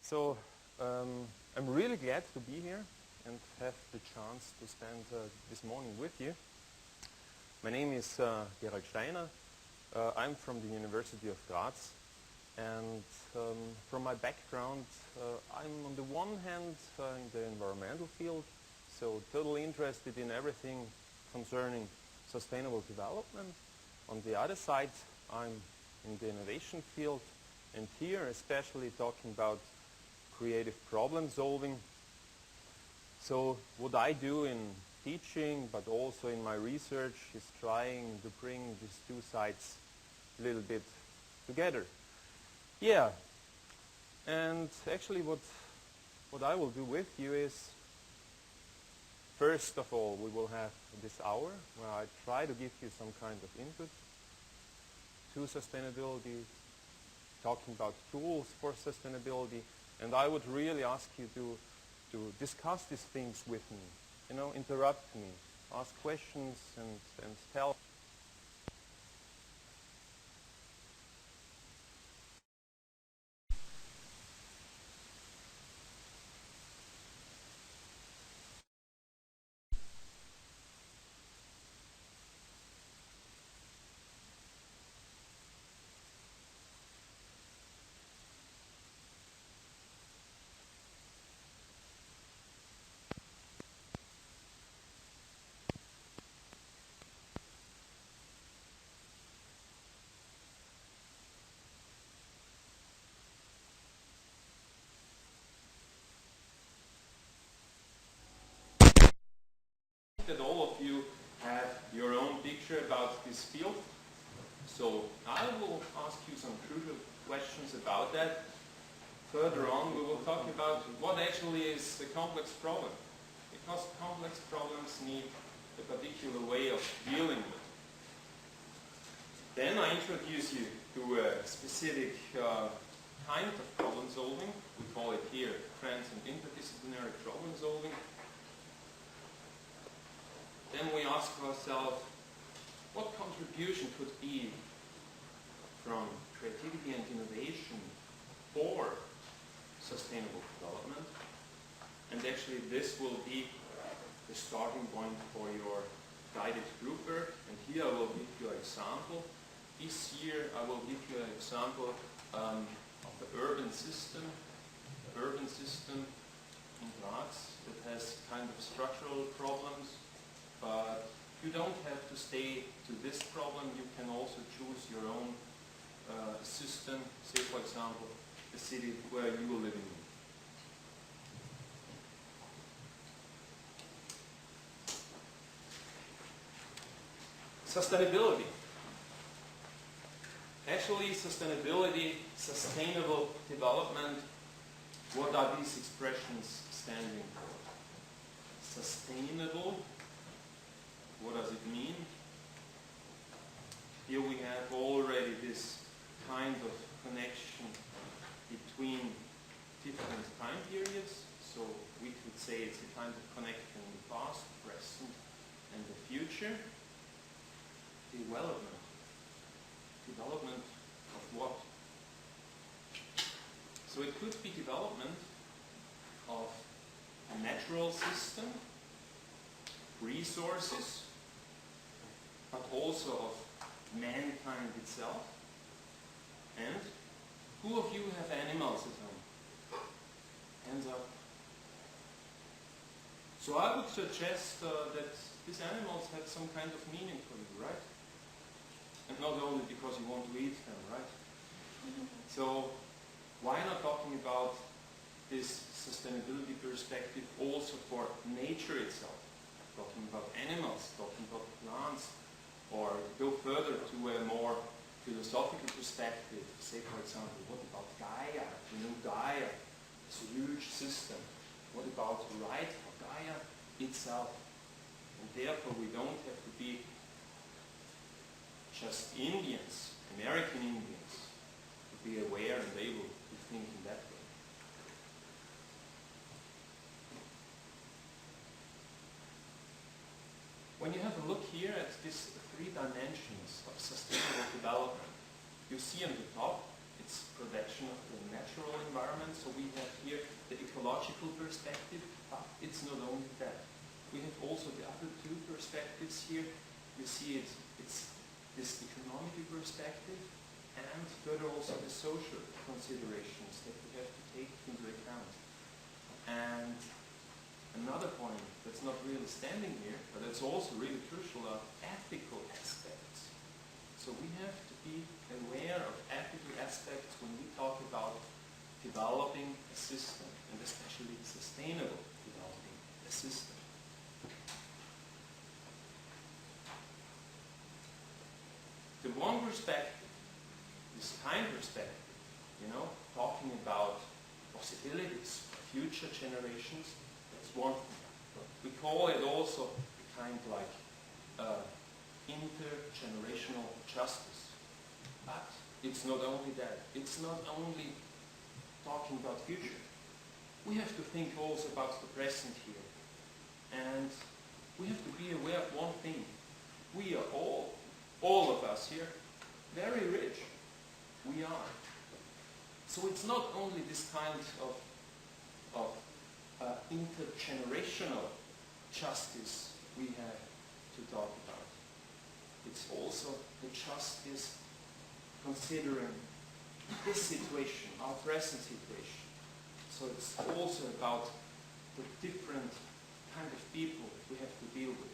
So I'm really glad to be here and have the chance to spend this morning with you. My name is Gerald Steiner. I'm from the University of Graz, and from my background I'm on the one hand in the environmental field, so totally interested in everything concerning sustainable development. On the other side, I'm in the innovation field, and here especially talking about creative problem solving. So what I do in teaching, but also in my research, is trying to bring these two sides a little bit together. Yeah, and actually what I will do with you is, first of all, we will have this hour where I try to give you some kind of input to sustainability, talking about tools for sustainability, and I would really ask you to discuss these things with me, you know, interrupt me, ask questions and tell. That all of you have your own picture about this field. So I will ask you some crucial questions about that. Further on, we will talk about what actually is a complex problem, because complex problems need a particular way of dealing with. Then I introduce you to a specific kind of problem solving. We call it here trans and interdisciplinary problem solving. Then we ask ourselves, what contribution could be from creativity and innovation for sustainable development? And actually this will be the starting point for your guided group work. And here I will give you an example. This year I will give you an example of the urban system in Graz that has kind of structural problems. But you don't have to stay to this problem. You can also choose your own system, say for example the city where you are living in. Sustainability. Actually, sustainability, sustainable development, what are these expressions standing for? Sustainable. What does it mean? Here we have already this kind of connection between different time periods. So we could say it's a kind of connection in the past, present, and the future. Development. Development of what? So it could be development of a natural system, resources, but also of mankind itself. And who of you have animals at home? Hands up. So I would suggest that these animals have some kind of meaning for you, right? And not only because you want to eat them, right? So why not talking about this sustainability perspective also for nature itself? Talking about animals, talking about plants, or go further to a more philosophical perspective. Say, for example, what about Gaia? You know, Gaia is a huge system. What about the right for Gaia itself? And therefore, we don't have to be just Indians, American Indians, to be aware and able to think in that way. When you have a look here at these three dimensions of sustainable development, you see on the top, it's protection of the natural environment. So we have ecological perspective, but it's not only that. We have also the other two perspectives here. You see it's this economic perspective, and further also the social considerations that we have to take into account. And another point that's not really standing here, but that's also really crucial, are ethical aspects. So we have to be aware of ethical aspects when we talk about developing a system, and especially sustainable developing a system. The one perspective, this time perspective, talking about possibilities for future generations, that's one thing. We call it also kind of like intergenerational justice. But it's not only that. It's not only talking about future. We have to think also about the present here. And we have to be aware of one thing. We are all of us here, very rich. We are. So it's not only this kind of intergenerational justice we have to talk about. It's also the justice considering this situation, our present situation. So it's also about the different kind of people we have to deal with.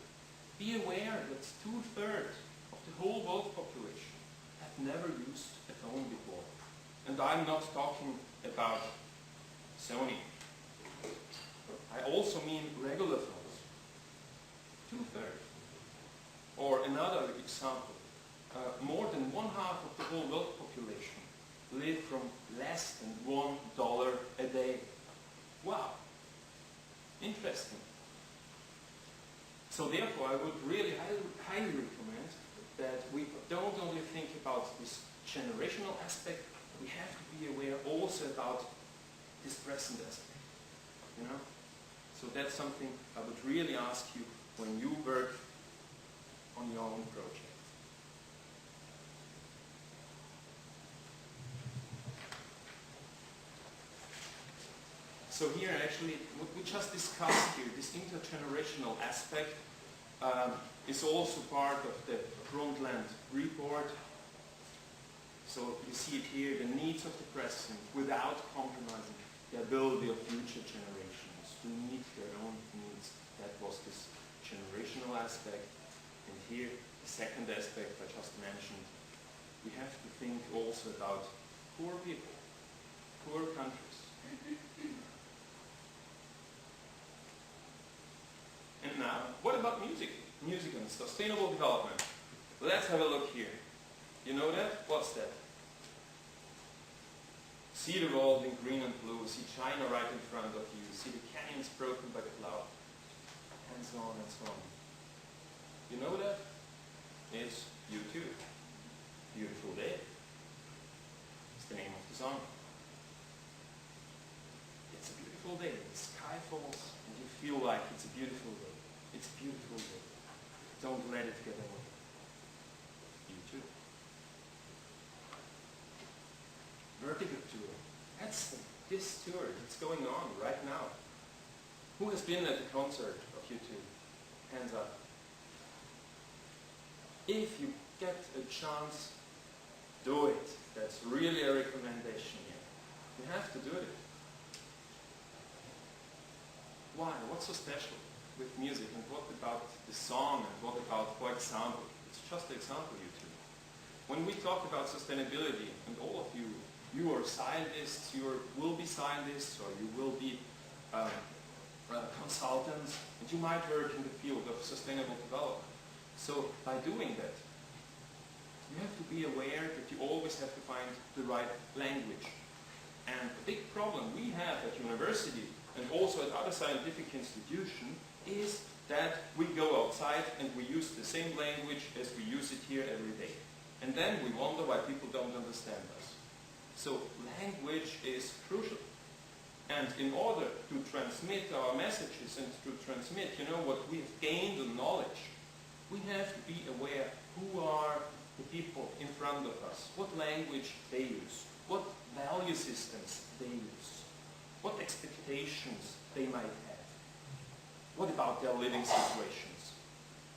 Be aware that 2/3 of the whole world population have never used a phone before. And I'm not talking about Sony. I also mean regular phones. 2/3. Or another example, more than 1/2 of the whole world population live from less than $1 a day. Wow. Interesting. So therefore, I would really highly recommend that we don't only think about this generational aspect, we have to be aware also about this present aspect. So that's something I would really ask you when you work on your own project. So here actually, what we just discussed here, this intergenerational aspect, is also part of the Brundtland report. So you see it here, the needs of the present without compromising the ability of future generations to meet their own needs. That was this generational aspect. And here, the second aspect I just mentioned, we have to think also about poor people, poor countries. And now, what about music? Music and sustainable development. Let's have a look here. You know that? What's that? See the world in green and blue. See China right in front of you. See the canyons broken by cloud. And so on and so on. You know that? It's U2. Beautiful Day. It's the name of the song. It's a beautiful day. The sky falls and you feel like it's a beautiful day. It's a beautiful day. Don't let it get away. U2. Vertigo tour. That's this tour that's going on right now. Who has been at the concert of U2? Hands up. If you get a chance, do it. That's really a recommendation here. You have to do it. Why? What's so special with music? And what about the song? And what about, for example, it's just an example, U2. When we talk about sustainability, and all of you, you are scientists, you will be scientists, or you will be consultants, and you might work in the field of sustainable development. So by doing that, you have to be aware that you always have to find the right language. And a big problem we have at university and also at other scientific institutions is that we go outside and we use the same language as we use it here every day. And then we wonder why people don't understand us. So language is crucial. And in order to transmit our messages and to transmit, what we have gained in knowledge, we have to be aware who are the people in front of us, what language they use, what value systems they use, what expectations expectations they might have? What about their living situations?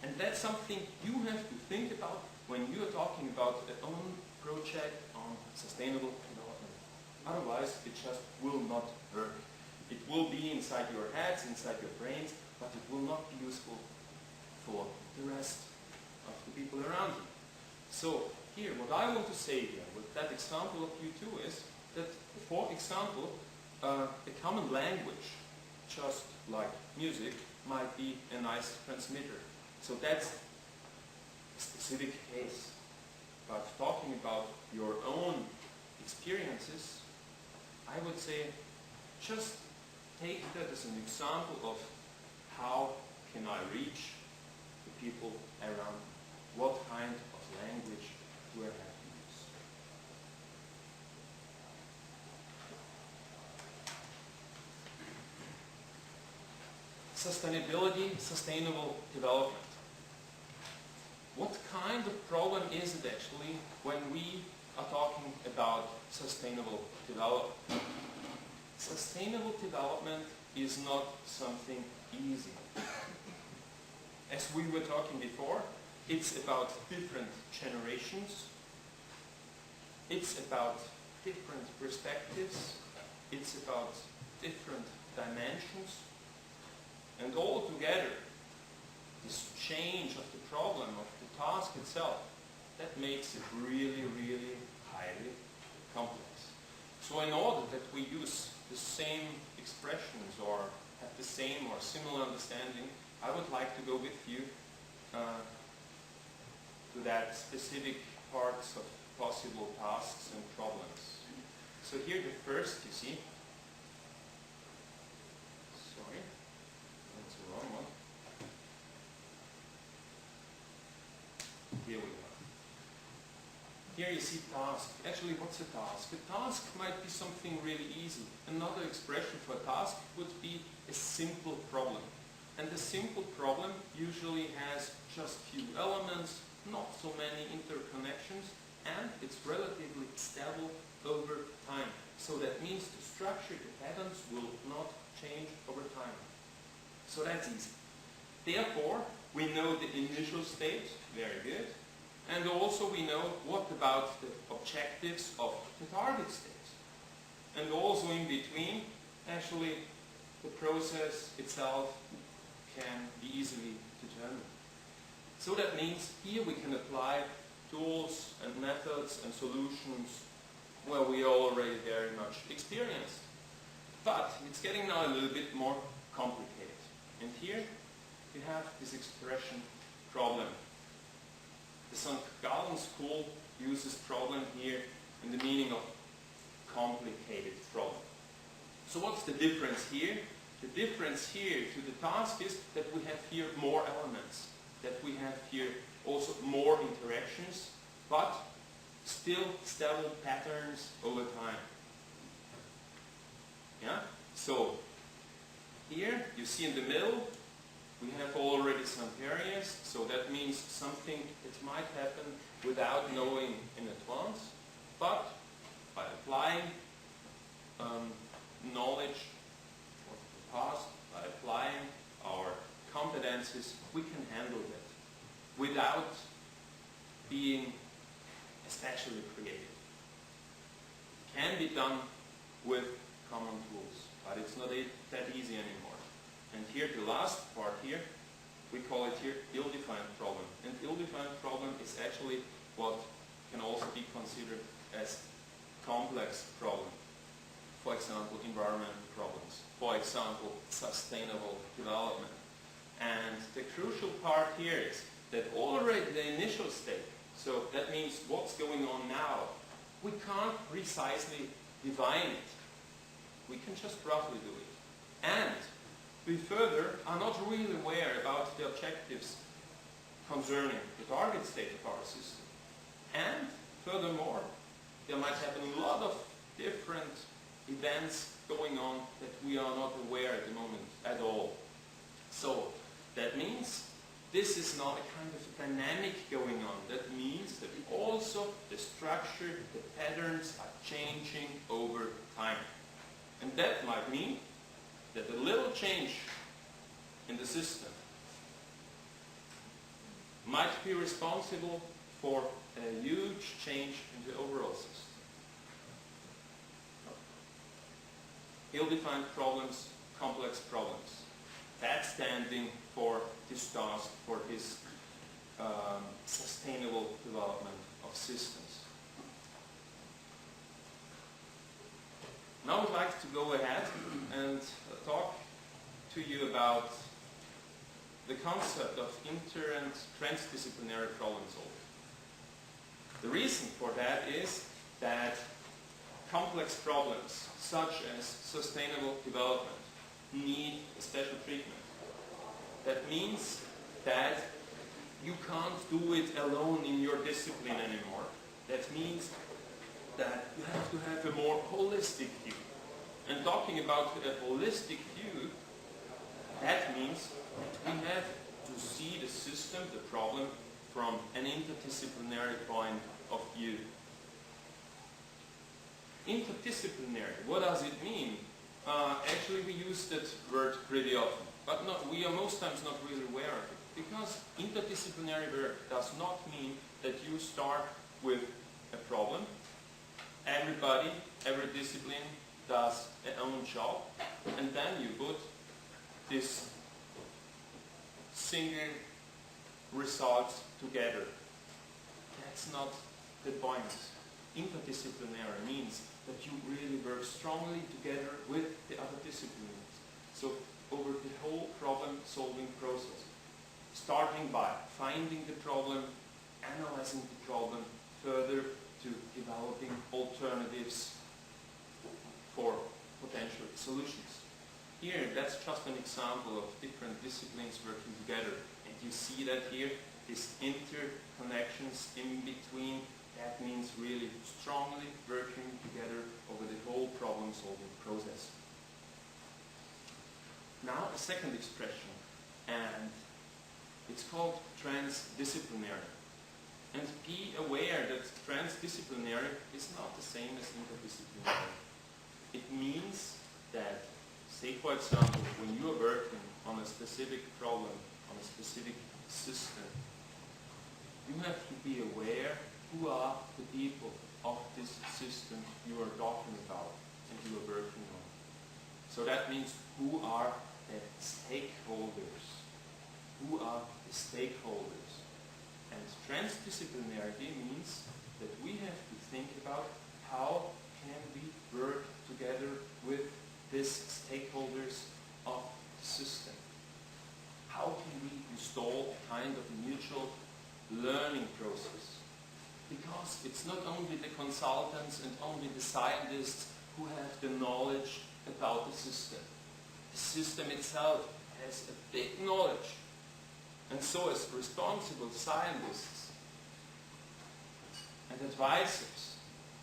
And that's something you have to think about when you are talking about your own project on sustainable development. Otherwise, it just will not work. It will be inside your heads, inside your brains, but it will not be useful for the rest of the people around you. So here, what I want to say here with that example of you two is that, for example, a common language, just like music, might be a nice transmitter. So that's a specific case. But talking about your own experiences, I would say just take that as an example of how can I reach the people around me. What kind of language do I have to use? Sustainability, sustainable development. What kind of problem is it actually when we are talking about sustainable development? Sustainable development is not something easy. As we were talking before, it's about different generations, it's about different perspectives, it's about different dimensions, and all together, this change of the problem, of the task itself, that makes it really, really highly complex. So in order that we use the same expressions or have the same or similar understanding, I would like to go with you to that specific parts of possible tasks and problems. So here the first, you see, sorry, that's the wrong one. Here we go. Here you see task. Actually, what's a task? A task might be something really easy. Another expression for a task would be a simple problem. And the simple problem usually has just few elements, not so many interconnections, and it's relatively stable over time. So that means the structure, the patterns will not change over time. So that's easy. Therefore, we know the initial state, very good. And also we know what about the objectives of the target state. And also in between, actually, the process itself can be easily determined. So that means here we can apply tools and methods and solutions where we are already very much experienced. But it's getting now a little bit more complicated. And here we have this expression problem. The St. Gallen school uses problem here in the meaning of complicated problem. So what's the difference here? The difference here to the task is that we have here more elements, that we have here also more interactions, but still stable patterns over time. Yeah? So here you see in the middle we have already some areas, so that means something that might happen without knowing in advance, but by applying knowledge of the past, by applying our competences, we can handle that without being especially creative. It can be done with common tools, but it's not that easy anymore. And here, the last part here, we call it here ill-defined problem. And ill-defined problem is actually what can also be considered as complex problem. For example, environmental problems. For example, sustainable development. And the crucial part here is that already the initial state, so that means what's going on now, we can't precisely define it. We can just roughly do it. And we further are not really aware about the objectives concerning the target state of our system. And furthermore, there might happen a lot of different events going on that we are not aware at the moment at all. So that means this is not a kind of dynamic going on. That means that also the structure, the patterns are changing over time. And that might mean that a little change in the system might be responsible for a huge change in the overall system. Ill-defined problems, complex problems. That's standing for this task, for this sustainable development of systems. Now I'd like to go ahead and talk to you about the concept of inter- and transdisciplinary problem solving. The reason for that is that complex problems, such as sustainable development, need a special treatment. That means that you can't do it alone in your discipline anymore. That means that you have to have a more holistic view. And talking about a holistic view, that means we have to see the system, the problem, from an interdisciplinary point of view. Interdisciplinary, what does it mean? Actually, we use that word pretty often, but we are most times not really aware of it. Because interdisciplinary work does not mean that you start with a problem. Everybody, every discipline does their own job, and then you put this single results together. That's not the point. Interdisciplinary means that you really work strongly together with the other disciplines. So over the whole problem-solving process, starting by finding the problem, analyzing the problem, further to developing alternatives for potential solutions. Here, that's just an example of different disciplines working together. And you see that here, these interconnections in between. That means really strongly working together over the whole problem-solving process. Now, a second expression, and it's called transdisciplinary. And be aware that transdisciplinary is not the same as interdisciplinary. It means that, say for example, when you are working on a specific problem, on a specific system, you have to be aware who are the people of this system you are talking about and you are working on. So that means who are the stakeholders? Who are the stakeholders? And transdisciplinarity means that we have to think about how can we work together with these stakeholders of the system. How can we install a kind of mutual learning process? Because it's not only the consultants and only the scientists who have the knowledge about the system. The system itself has a big knowledge. And so as responsible scientists and advisors,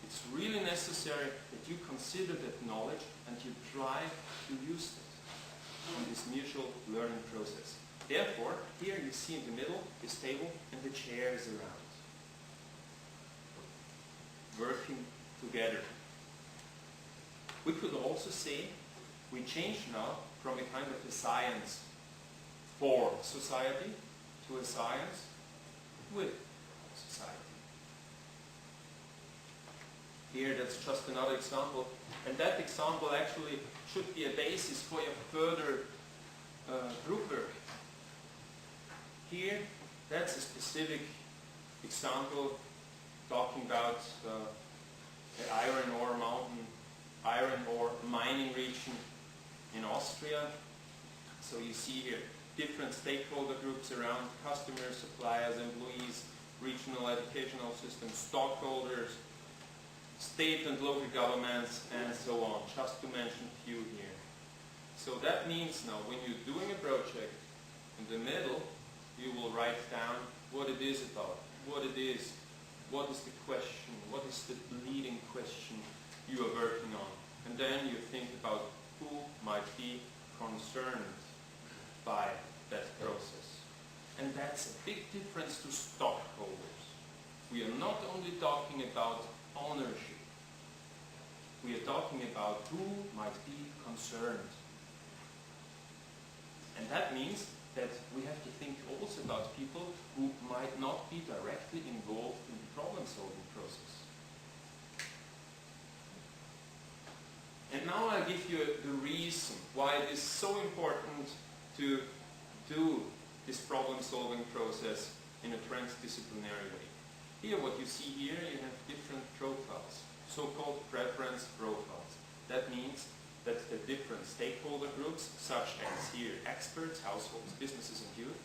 it's really necessary that you consider that knowledge and you try to use it in this mutual learning process. Therefore, here you see in the middle this table and the chairs around. Working together. We could also say we change now from a kind of a science for society to a science with society. Here that's just another example, and that example actually should be a basis for your further group work. Here that's a specific example talking about the iron ore mining region in Austria. So you see here different stakeholder groups around: customers, suppliers, employees, regional educational systems, stockholders, state and local governments, and so on, just to mention a few here. So that means now when you're doing a project, in the middle you will write down what it is about, what it is, what is the question, what is the leading question you are working on. And then you think about who might be concerned by that process. And that's a big difference to stockholders. We are not only talking about ownership. We are talking about who might be concerned. And that means that we have to think also about people who might not be directly involved in the problem-solving process. And now I'll give you the reason why it is so important to do this problem-solving process in a transdisciplinary way. Here, what you see here, you have different profiles, so-called preference profiles. That means that the different stakeholder groups, such as here experts, households, businesses, and youth,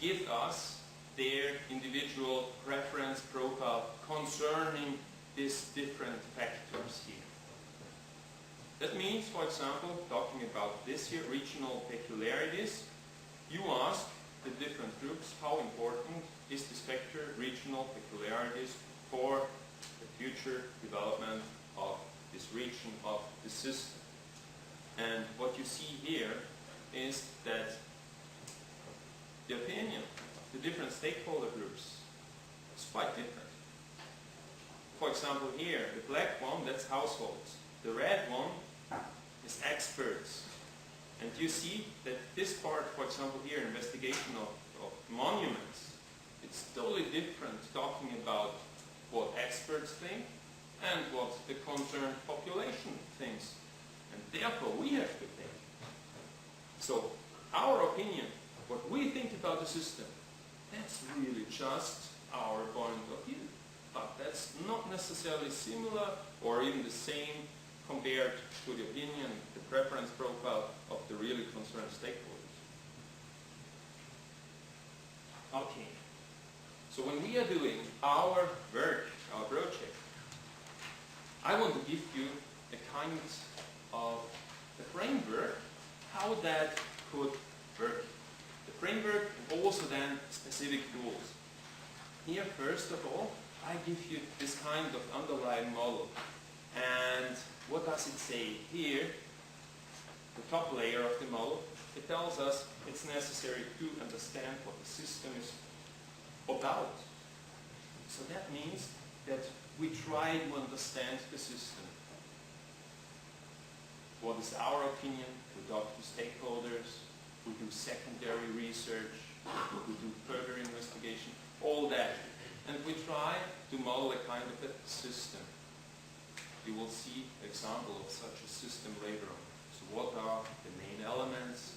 give us their individual preference profile concerning these different factors here. That means, for example, talking about this here, regional peculiarities, you ask the different groups how important is this factor, regional peculiarities, for the future development of this region of the system. And what you see here is that the opinion of the different stakeholder groups is quite different. For example here, the black one, that's households. The red one is experts. And you see that this part, for example here, investigation of monuments, it's totally different talking about what experts think and what the concerned population thinks. And therefore we have to think. So our opinion, what we think about the system, that's really just our point of view. But that's not necessarily similar or even the same compared to the opinion, the preference profile of the really concerned stakeholders. Okay. So when we are doing our work, our project, I want to give you a kind of a framework how that could work. The framework and also then specific tools. Here, first of all, I give you this kind of underlying model. And what does it say? Here, the top layer of the model, it tells us it's necessary to understand what the system is about. So that means that we try to understand the system. What is our opinion? We talk to stakeholders, we do secondary research, we do further investigation, all that. And we try to model a kind of a system. You will see an example of such a system later on. So what are the main elements?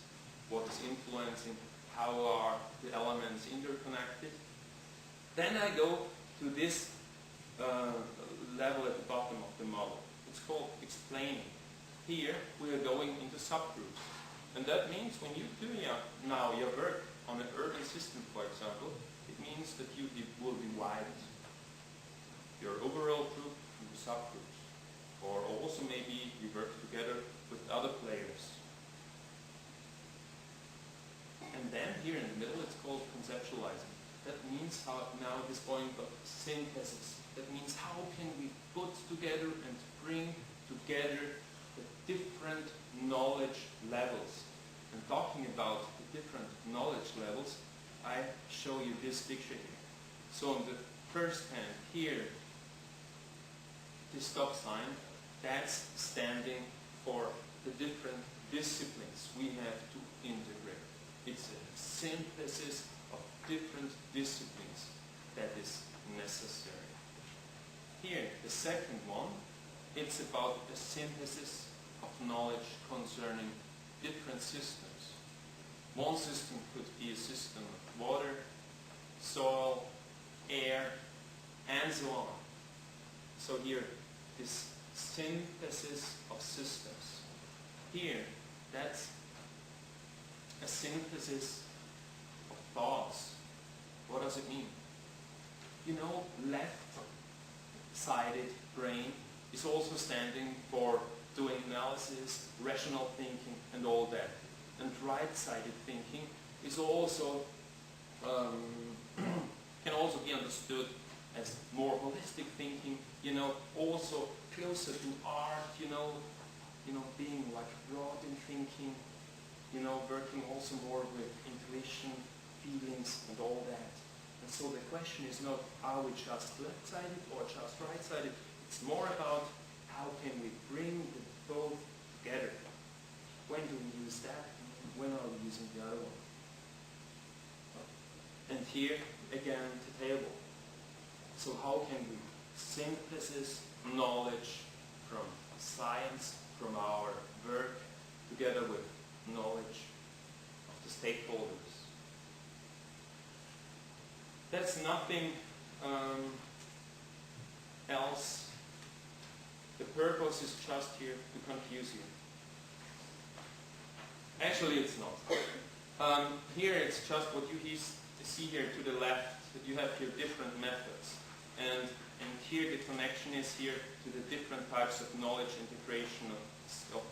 What is influencing? How are the elements interconnected? Then I go to this level at the bottom of the model. It's called explaining. Here we are going into subgroups. And that means when you do now your work on an urban system, for example, it means that you will divide your overall group into subgroups. Or also maybe you work together with other players. And then here in the middle it's called conceptualizing. That means how now this point of synthesis. That means how can we put together and bring together the different knowledge levels. And talking about the different knowledge levels, I show you this picture here. So on the first hand here, this stop sign, that's standing for the different disciplines we have to integrate. It's a synthesis of different disciplines that is necessary. Here, the second one, it's about the synthesis of knowledge concerning different systems. One system could be a system of water, soil, air, and so on. So here, this synthesis of systems. Here, that's a synthesis of thoughts. What does it mean? You know, left-sided brain is also standing for doing analysis, rational thinking, and all that. And right-sided thinking is also can also be understood as more holistic thinking. You know, also closer to art. You know, being like broad in thinking. You know, working also more with intuition, feelings, and all that. And so the question is not, are we just left-sided or just right-sided? It's more about how can we bring the both together. When do we use that? When are we using the other one? And here, again, the table. So how can we synthesize knowledge from science, from our work, together with knowledge of the stakeholders? That's nothing else. The purpose is just here to confuse you. Actually, it's not. Here it's just what you see here to the left, that you have here different methods. And here the connection is here to the different types of knowledge integration, of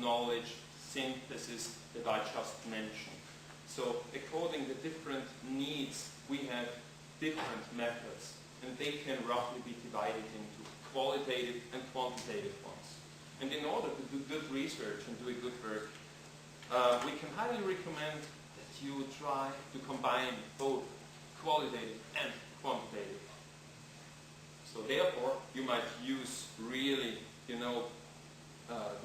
knowledge synthesis that I just mentioned. So according to different needs, we have different methods, and they can roughly be divided into qualitative and quantitative ones. And in order to do good research and do a good work, we can highly recommend that you try to combine both qualitative and quantitative. So therefore, you might use really, the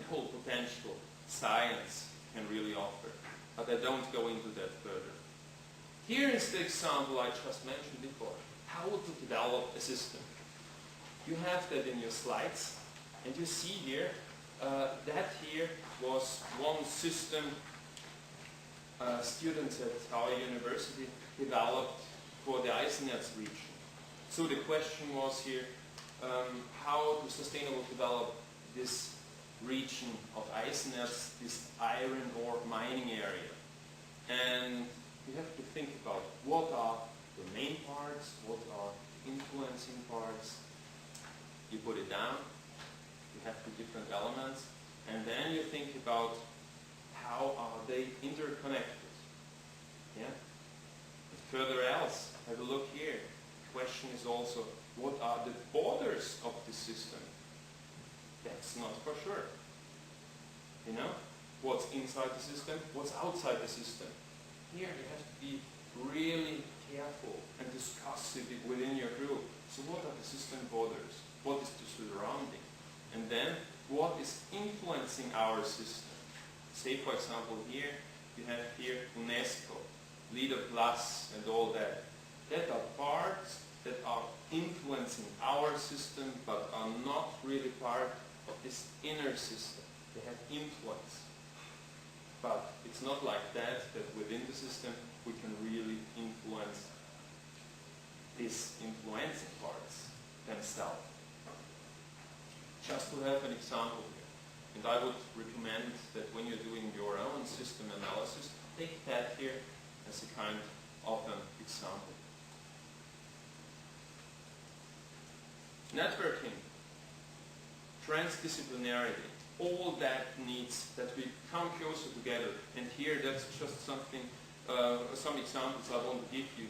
whole potential science can really offer. But I don't go into that further. Here is the example I just mentioned before. How to develop a system. You have that in your slides, and you see here, that here was one system students at our university developed for the Eisenerz region. So the question was here, how to sustainably develop this region of Eisenerz, this iron ore mining area. And you have to think about what are the main parts, what are the influencing parts. You put it down, you have the different elements, and then you think about how are they interconnected. Yeah? And further else, have a look here. The question is also, what are the borders of the system? That's not for sure. What's inside the system, what's outside the system. Here you have to be really careful and discuss it within your group. So what are the system borders? What is the surrounding? And then, what is influencing our system? Say, for example, here, you have here UNESCO, Leader Plus, and all that. That are parts that are influencing our system, but are not really part of this inner system. They have influence. But it's not like that within the system we can really influence these influencing parts themselves. Just to have an example here. And I would recommend that when you're doing your own system analysis, take that here as a kind of an example. Networking, transdisciplinarity, all that needs that we come closer together. And here that's just something, some examples I want to give you.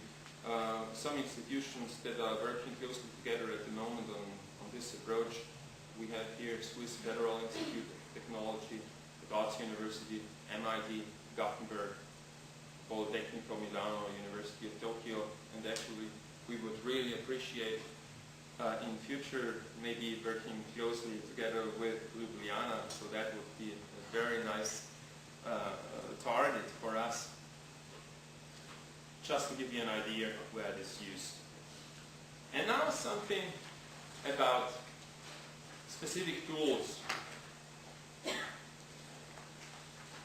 Some institutions that are working closely together at the moment on this approach. We have here Swiss Federal Institute of Technology, the Graz University, MIT, Gothenburg, Politecnico Milano, University of Tokyo, and actually we would really appreciate in future maybe working closely together with Ljubljana, so that would be a very nice target for us. Just to give you an idea of where it is used. And now something about specific tools.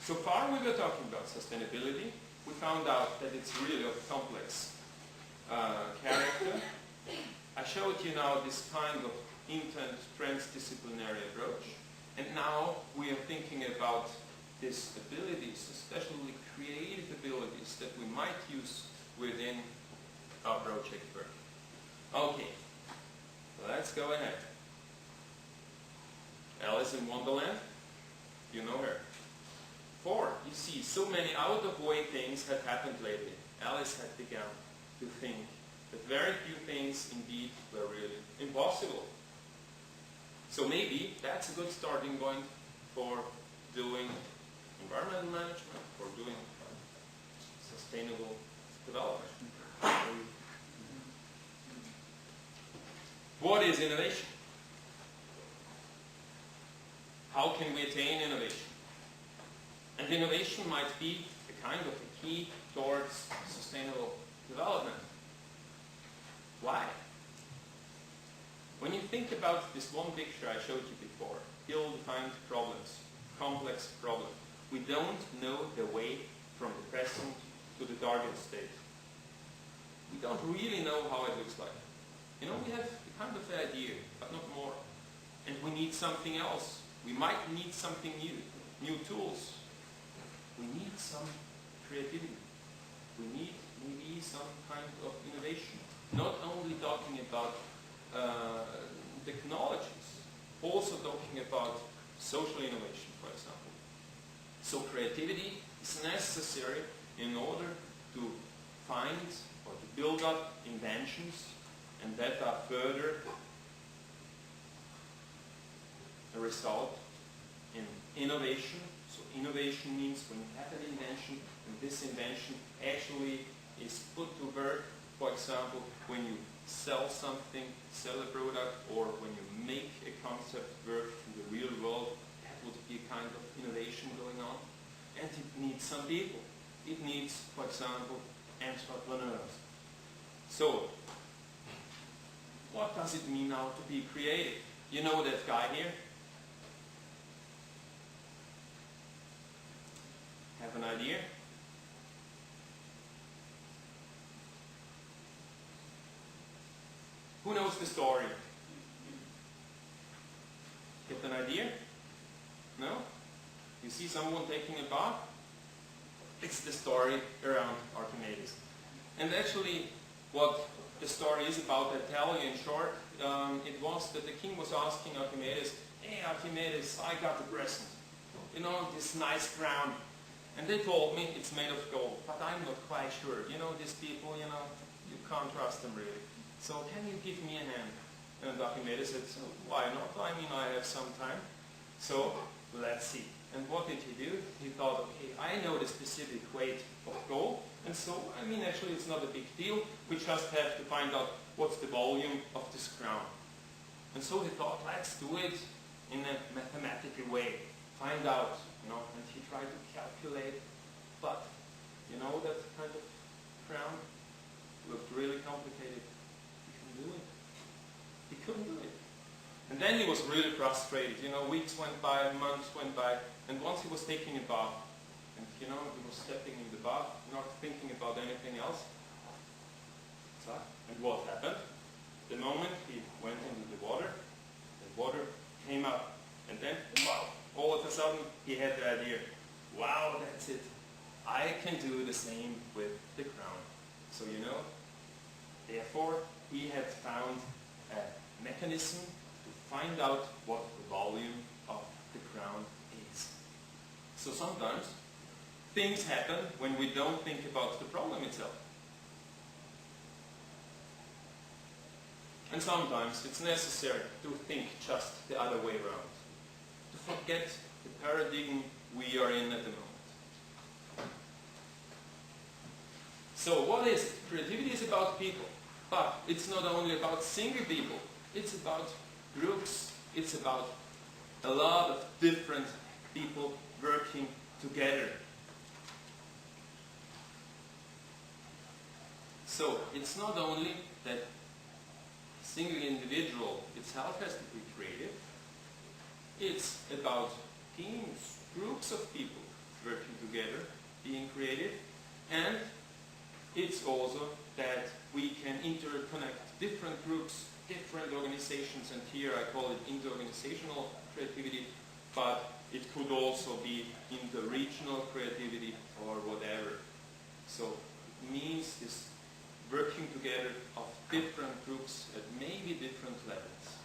So far we were talking about sustainability. We found out that it's really of complex character. I showed you now this kind of intent transdisciplinary approach. And now we are thinking about these abilities, especially creative abilities that we might use within our project work. Okay, let's go ahead. Alice in Wonderland, you know her. 4, you see, so many out-of-way things have happened lately. Alice had begun to think that very few things indeed were really impossible. So maybe that's a good starting point for doing environmental management, for doing sustainable development. What is innovation? how can we attain innovation? And innovation might be a kind of a key towards sustainable development. Why? When you think about this one picture I showed you before, ill-defined problems, complex problems, we don't know the way from the present to the target state. We don't really know how it looks like. You know, we have a kind of idea, but not more. And we need something else. We might need something new tools. We need some creativity. We need maybe some kind of innovation. Not only talking about technologies, also talking about social innovation, for example. So creativity is necessary in order to find or to build up inventions, and that are further a result in innovation. So innovation means when you have an invention, and this invention actually is put to work. For example, when you sell something, sell a product, or when you make a concept work in the real world, that would be a kind of innovation going on. And it needs some people. It needs, for example, entrepreneurs. So, what does it mean now to be creative? You know that guy here? Have an idea? Who knows the story? Get an idea? No? You see someone taking a bath? It's the story around Archimedes. And actually, what the story is about, I tell you in short, it was that the king was asking Archimedes, "Hey Archimedes, I got a present. You know, this nice crown." And they told me it's made of gold, but I'm not quite sure. You know, these people, you know, you can't trust them really. So can you give me a hand? And Archimedes said, "So why not? I mean, I have some time. So let's see." And what did he do? He thought, okay, I know the specific weight of gold, and so, I mean, actually it's not a big deal. We just have to find out what's the volume of this crown. And so he thought, let's do it in a mathematical way. Find out, you know, and he tried to calculate, but, you know, that kind of crown looked really complicated. He couldn't do it. He couldn't do it. And then he was really frustrated. You know, weeks went by, months went by, and once he was taking a bath, and you know, he was stepping in the bath, not thinking about anything else. So, and what happened? The moment he went into the water came up, and then, wow, all of a sudden he had the idea, wow, that's it. I can do the same with the crown. So you know, therefore he had found a mechanism to find out what the volume of the crown is. So sometimes things happen when we don't think about the problem itself. And sometimes it's necessary to think just the other way around. To forget the paradigm we are in at the moment. So what is it? Creativity is about people. But it's not only about single people. It's about groups. It's about a lot of different people working together. So it's not only that a single individual itself has to be creative. It's about teams, groups of people working together, being creative. And it's also that we can interconnect different groups, different organizations, and here I call it interorganizational creativity, but it could also be interregional creativity or whatever. So it means this working together of different groups at maybe different levels.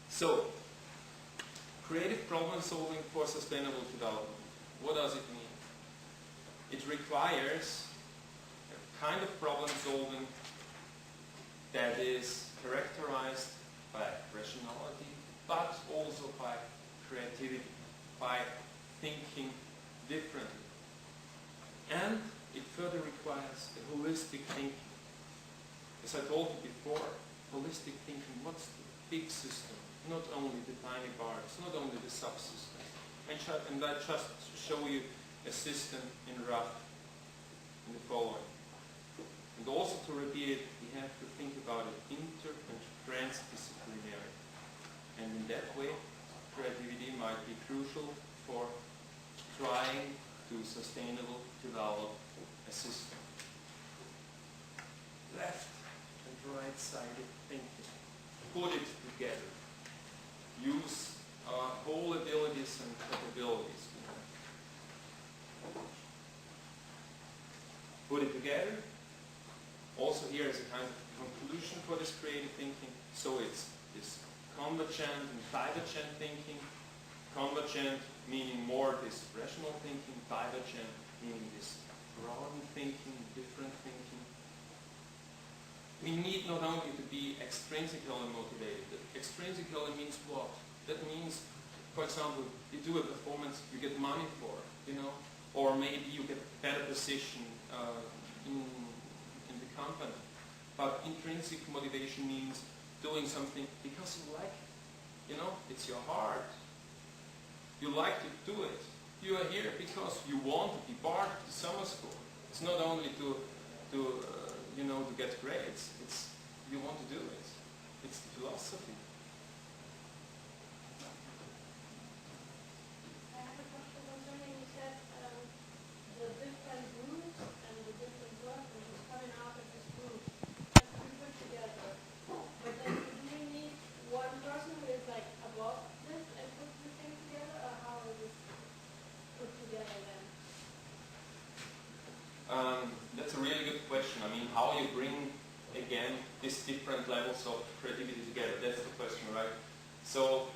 So, creative problem solving for sustainable development. What does it mean? It requires a kind of problem solving that is characterized by rationality, but also by creativity, by thinking differently. And it further requires a holistic thinking. As I told you before, holistic thinking, what's the big system? not only the tiny parts, not only the subsystems. And I just show you a system in rough in the following. And also to repeat it, we have to think about it inter- and transdisciplinary. And in that way, creativity might be crucial for trying to sustainably develop a system. Left and right-sided thinking. Put it together. Use our whole abilities and capabilities. Put it together. Also here is a kind of conclusion for this creative thinking. So it's this convergent and divergent thinking. Convergent meaning more this rational thinking, divergent meaning this broad thinking, different thinking. We need not only to be extrinsically motivated. Extrinsically means what? That means, for example, you do a performance, you get money for it, or maybe you get a better position in the company. But intrinsic motivation means doing something because you like it. It's your heart. You like to do it. You are here because you want to be part of the summer school. It's not only to get grades. It's you want to do it. It's the philosophy. I have a question concerning you said the different groups and the different workers is coming out of this group has to be put together. But then do we need one person who is like above this and put the thing together, or how is this put together then? That's a really good question. I mean, how you bring, again, these different levels of creativity together. That's the question, right? So,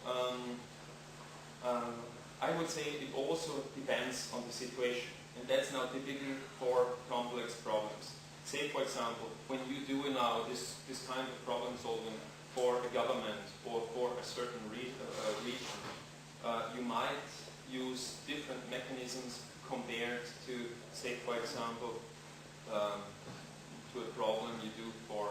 I would say it also depends on the situation. And that's now typical for complex problems. Say, for example, when you do now this kind of problem solving for a government or for a certain region, you might use different mechanisms compared to, say, for example, to a problem you do for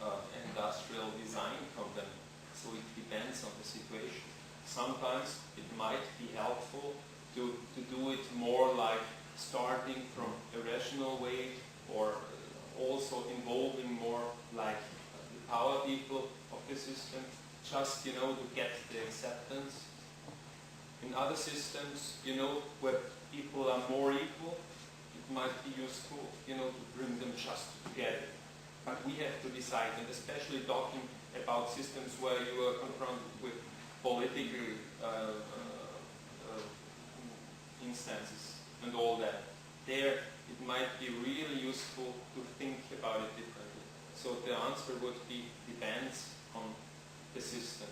an industrial design company. So it depends on the situation. Sometimes it might be helpful to do it more like starting from a rational way, or also involving more like the power people of the system, just to get the acceptance. In other systems, where people are more equal, it might be useful, to bring them just together. But we have to decide, and especially talking about systems where you are confronted with political instances and all that. There, it might be really useful to think about it differently. So the answer would be depends on the system.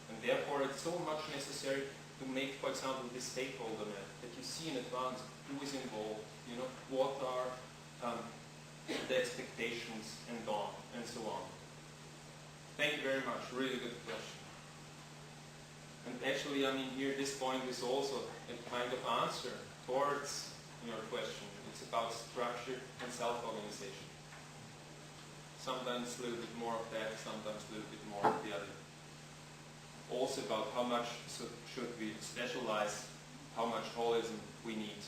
And therefore, it's so much necessary to make, for example, this stakeholder map, that you see in advance who is involved, what are the expectations and so on. Thank you very much. Really good question. And actually, I mean, here this point is also a kind of answer towards your question. It's about structure and self-organization. Sometimes a little bit more of that, sometimes a little bit more of the other. Also about how much should we specialize, how much holism we need.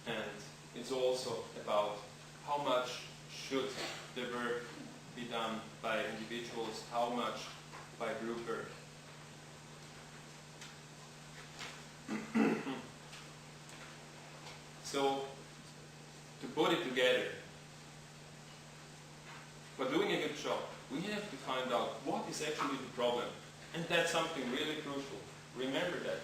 And it's also about how much should the work be done by individuals, how much by group work. So, to put it together, for doing a good job, we have to find out what is actually the problem. And that's something really crucial. Remember that.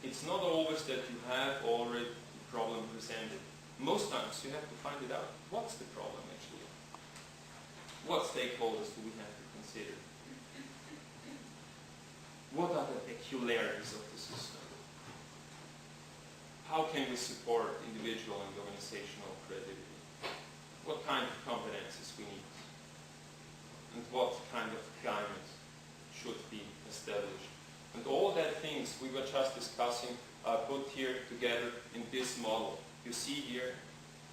It's not always that you have already the problem presented. Most times you have to find it out. What's the problem actually? What stakeholders do we have to consider? What are the peculiarities of the system? How can we support individual and organizational creativity? What kind of competences we need? And what kind of climate should be established? And all that things we were just discussing are put here together in this model. You see here,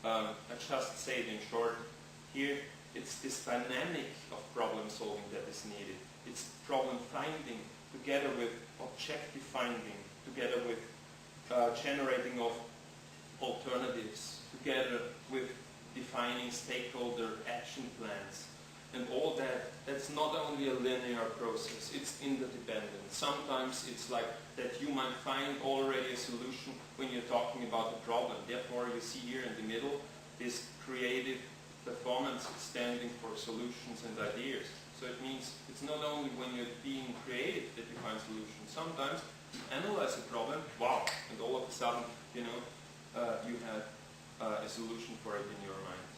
I just say it in short, here it's this dynamic of problem solving that is needed. It's problem finding together with objective finding, together with generating of alternatives, together with defining stakeholder action plans. And all that, that's not only a linear process, it's interdependent. Sometimes it's like that you might find already a solution when you're talking about the problem. Therefore, you see here in the middle this creative performance standing for solutions and ideas. So it means it's not only when you're being creative that you find solutions. Sometimes you analyze a problem, wow, and all of a sudden, you know, you have a solution for it in your mind.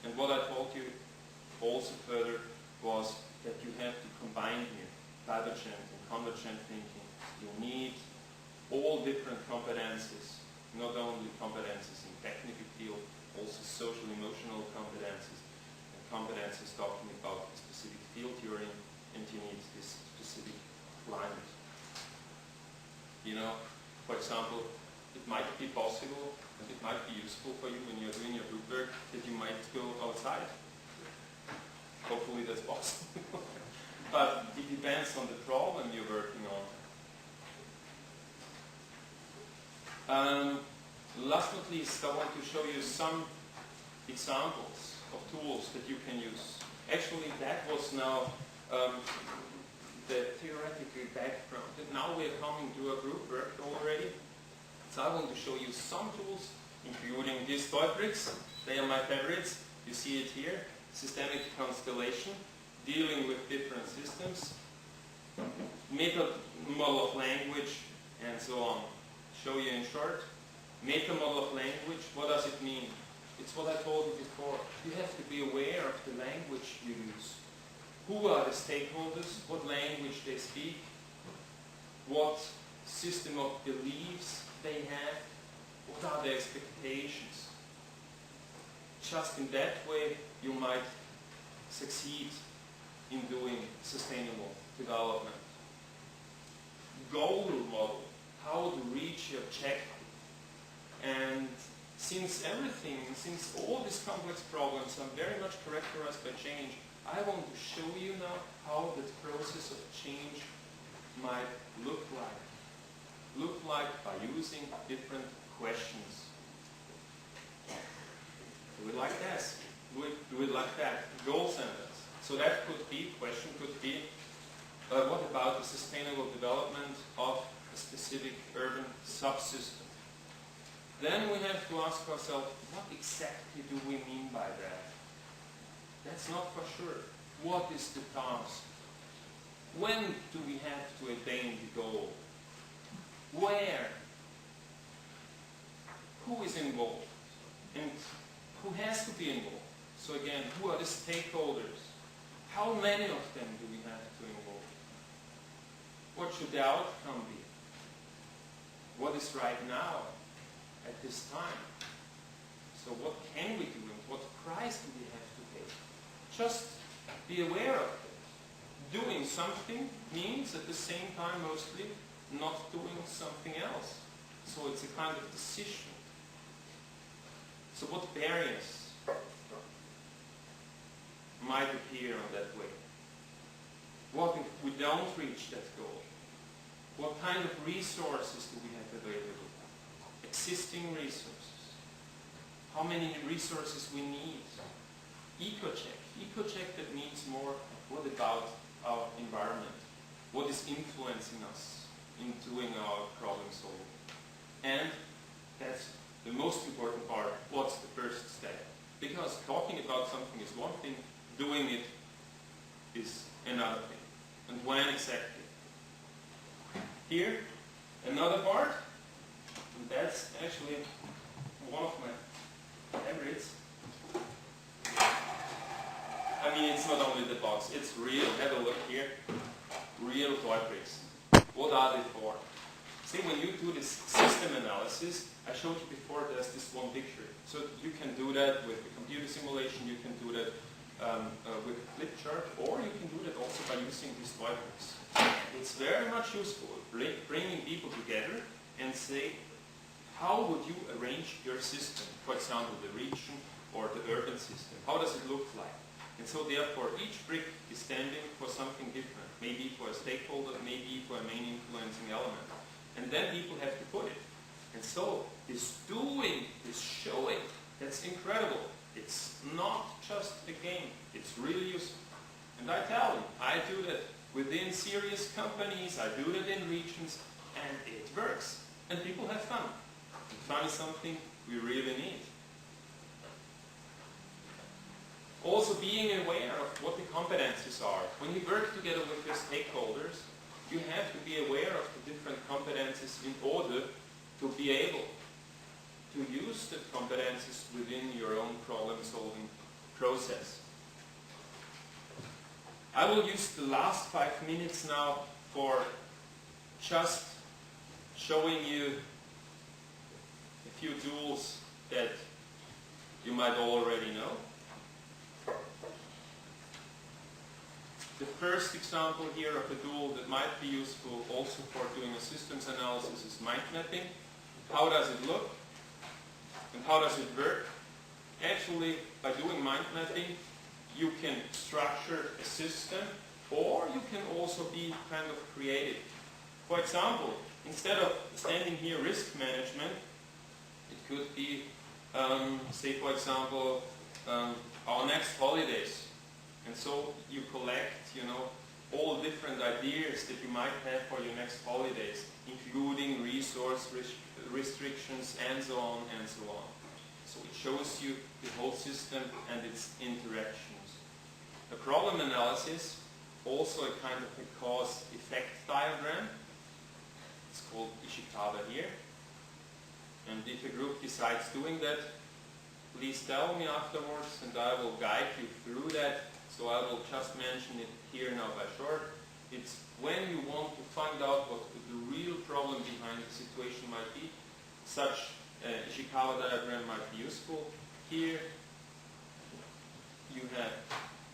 And what I told you also further was that you have to combine here divergent and convergent thinking. You need all different competences, not only competences in technical field, also social emotional competences, and competences talking about the specific field you're in, and you need this specific climate. You know, for example, it might be possible and it might be useful for you when you're doing your group work that you might go outside. Hopefully that's possible. But it depends on the problem you're working on. Last but not least, I want to show you some examples of tools that you can use. Actually, that was now the theoretical background. And now we're coming to a group work already. So I want to show you some tools, including these toy bricks. They are my favorites. You see it here. Systemic constellation, dealing with different systems, method model of language, and so on. Show you in short. Meta model of language, what does it mean? It's what I told you before. You have to be aware of the language you use. Who are the stakeholders? What language they speak? What system of beliefs they have? What are their expectations? Just in that way, you might succeed in doing sustainable development. Goal model, how to reach your objective. And since all these complex problems are very much characterized by change, I want to show you now how the process of change might look like. Look like by using different questions. Do it like this. Do it like that. Goal sentence. So that could be, question could be, what about the sustainable development of a specific urban subsystem? Then we have to ask ourselves, what exactly do we mean by that? That's not for sure. What is the task? When do we have to attain the goal? Where? Who is involved? And who has to be involved? So again, who are the stakeholders? How many of them do we have to involve? What should the outcome be? What is right now at this time? So what can we do and what price do we have to pay? Just be aware of it. Doing something means at the same time mostly not doing something else. So it's a kind of decision. So what barriers might appear on that way? What if we don't reach that goal? What kind of resources do we have available? Existing resources. How many resources we need? Eco-check. Eco-check, that means more, what about our environment? What is influencing us in doing our problem solving? And that's the most important part, what's the first step? Because talking about something is one thing, doing it is another thing. And when exactly? Here, another part, and that's actually one of my favorites. I mean, it's not only the box, it's real. Have a look here. Real toy bricks. What are they for? See, when you do this system analysis, I showed you before there's this one picture. So you can do that with a computer simulation, you can do that with a flip chart, or you can do that also by using these toy bricks. It's very much useful, bringing people together and say, how would you arrange your system? For example, the region or the urban system. How does it look like? And so therefore each brick is standing for something different. Maybe for a stakeholder, maybe for a main influencing element. And then people have to put it. And so this doing, this showing, that's incredible. It's not just a game, it's really useful. And I tell you, I do that within serious companies, I do that in regions, and it works. And people have fun. And fun is something we really need. Also being aware of what the competences are. When you work together with your stakeholders, you have to be aware of the different competences in order to be able to use the competences within your own problem-solving process. I will use the last 5 minutes now for just showing you a few tools that you might already know. The first example here of a tool that might be useful also for doing a systems analysis is mind mapping. How does it look? And how does it work? Actually, by doing mind mapping, you can structure a system, or you can also be kind of creative. For example, instead of standing here risk management, it could be, say for example, our next holidays. And so you collect, all different ideas that you might have for your next holidays, including resource restrictions and so on and so on. So it shows you the whole system and its interactions. The problem analysis, also a kind of a cause-effect diagram. It's called Ishikawa here. And if a group decides doing that, please tell me afterwards and I will guide you through that. So I will just mention it here now by short. It's when you want to find out what the real problem behind the situation might be, such Ishikawa diagram might be useful. Here you have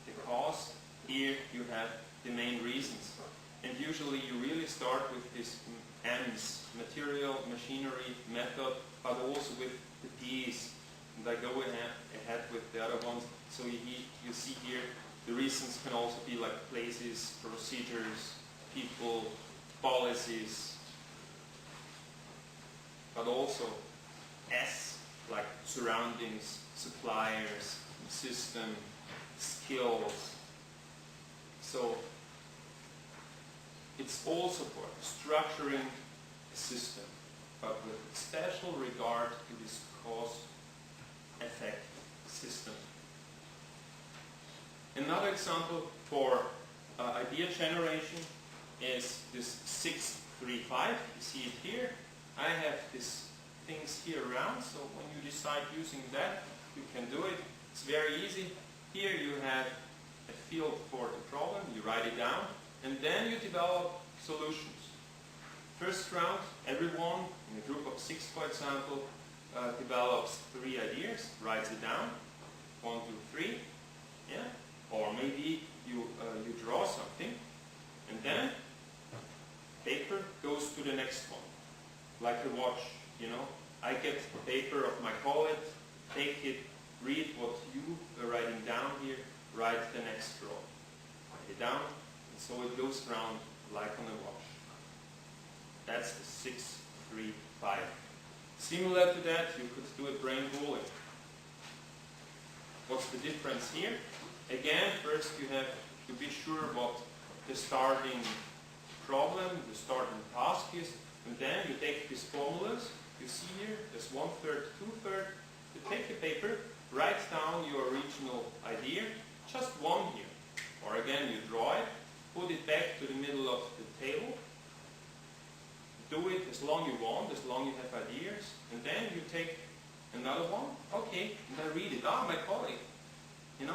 the cause, here you have the main reasons. And usually you really start with this M's, material, machinery, method, but also with the P's. And I go ahead with the other ones. So you see here, the reasons can also be like places, procedures, people, policies, but also S, like surroundings, suppliers, system, skills. So it's also for structuring a system, but with special regard to this cause-effect system. Another example for idea generation is this 635. You see it here. I have these things here around, so when you decide using that, you can do it. It's very easy. Here you have a field for the problem, you write it down, and then you develop solutions. First round, everyone in a group of 6, for example, develops 3 ideas, writes it down, 1, 2, 3, yeah? Or maybe you draw something, and then paper goes to the next one, like a watch, I get the paper of my colleague, take it, read what you are writing down here, write the next draw. Write it down, and so it goes round like on a watch. That's the 6, 3, 5. Similar to that, you could do a brain bowling. What's the difference here? Again, first you have to be sure what the starting problem, the starting task is, and then you take these formulas. You see here, there's 1/3, 2/3. You take the paper, write down your original idea, just one here. Or again, you draw it, put it back to the middle of the table. Do it as long you want, as long you have ideas, and then you take another one. Okay, and I read it. My colleague,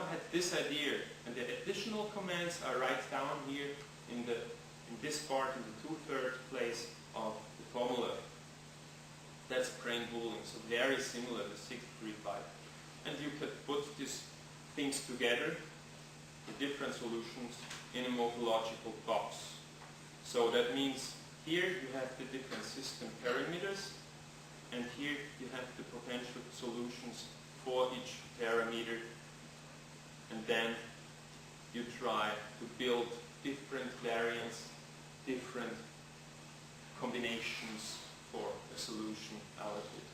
had this idea, and the additional comments I write down here in this part, in the 2/3 place of the formula. That's brain bowling, so very similar to 6, 3, 5. And you could put these things together, the different solutions, in a morphological box. So that means here you have the different system parameters, and here you have the potential solutions for each parameter. And then you try to build different variants, different combinations for a solution out of it.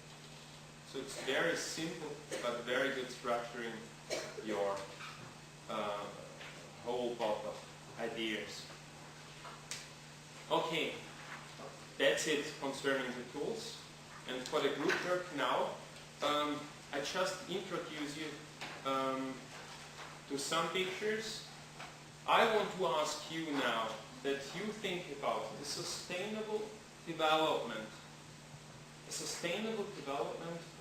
So it's very simple, but very good structuring your whole bulk of ideas. Okay, that's it concerning the tools. And for the group work now, I just introduce you to some pictures. I want to ask you now that you think about the sustainable development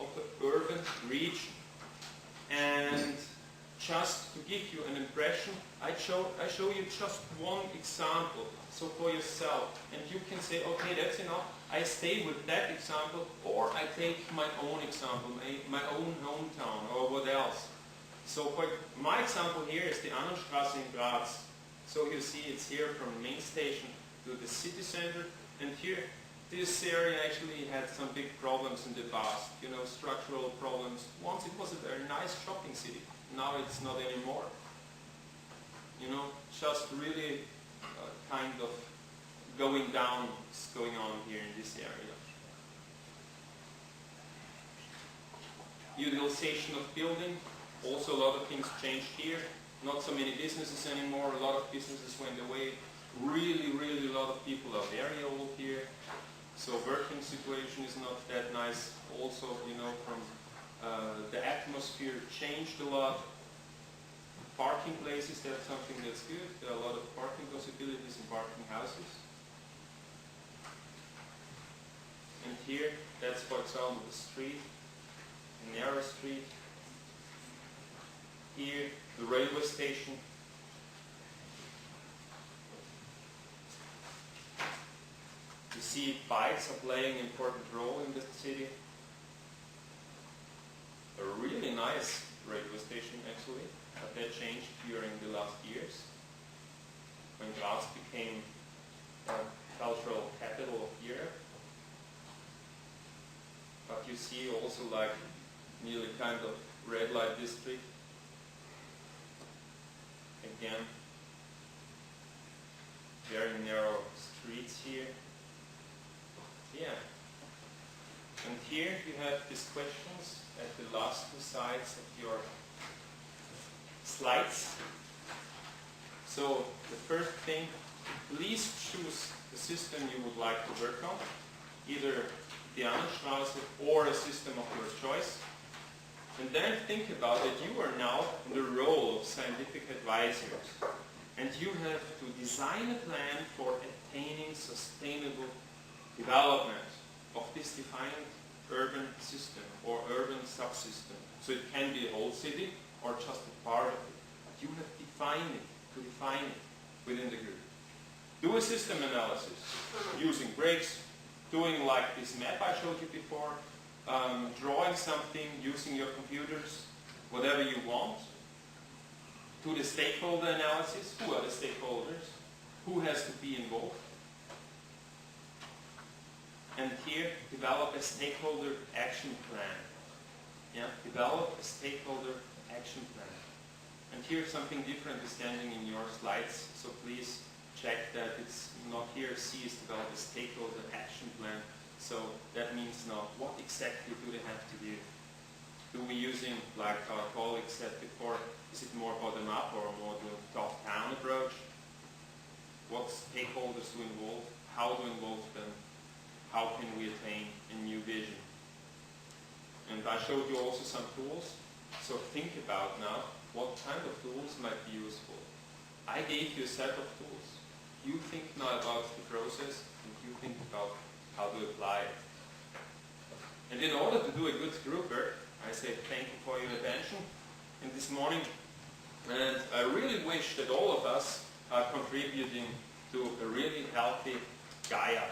of the urban region. And just to give you an impression, I show you just one example, so for yourself, and you can say, okay, that's enough, I stay with that example, or I take my own example, my own hometown, or what else. So for my example here is the Annenstraße in Graz. So you see it's here from the main station to the city center, and here this area actually had some big problems in the past, you know, structural problems. Once it was a very nice shopping city, now it's not anymore. You know, just really kind of going down is going on here in this area. Utilization of building, also a lot of things changed here. Not so many businesses anymore, a lot of businesses went away. Really, really a lot of people are very old here. So working situation is not that nice. Also, you know, from the atmosphere changed a lot. Parking places, that's something that's good. There are a lot of parking possibilities in parking houses. And here, that's for example the street, a narrow street. Here, the railway station. You see bikes are playing an important role in the city. A really nice railway station actually, but that changed during the last years when Graz became a cultural capital of Europe. But you see also like nearly kind of red light district. Again, very narrow streets here. Yeah. And here you have these questions at the last two sides of your slides. So the first thing, please choose the system you would like to work on, either the Annenstraße or a system of your choice. And then think about that you are now in the role of scientific advisors. And you have to design a plan for attaining sustainable development of this defined urban system or urban subsystem. So it can be a whole city or just a part of it. But you have to define it within the group. Do a system analysis using breaks, doing like this map I showed you before, drawing something using your computers, whatever you want. Do the stakeholder analysis. Who are the stakeholders? Who has to be involved? And here, develop a stakeholder action plan. Yeah, develop a stakeholder action plan. And here something different is standing in your slides, so please check that it's not here. C is develop a stakeholder action plan. So that means now, what exactly do they have to do? Do we using, like our colleagues said before, is it more bottom-up or more the top-down approach? What stakeholders to involve? How to involve them? How can we attain a new vision? And I showed you also some tools. So think about now, what kind of tools might be useful? I gave you a set of tools. You think now about the process, and you think about how to apply it. And in order to do a good group work, I say thank you for your attention in this morning. And I really wish that all of us are contributing to a really healthy Gaia.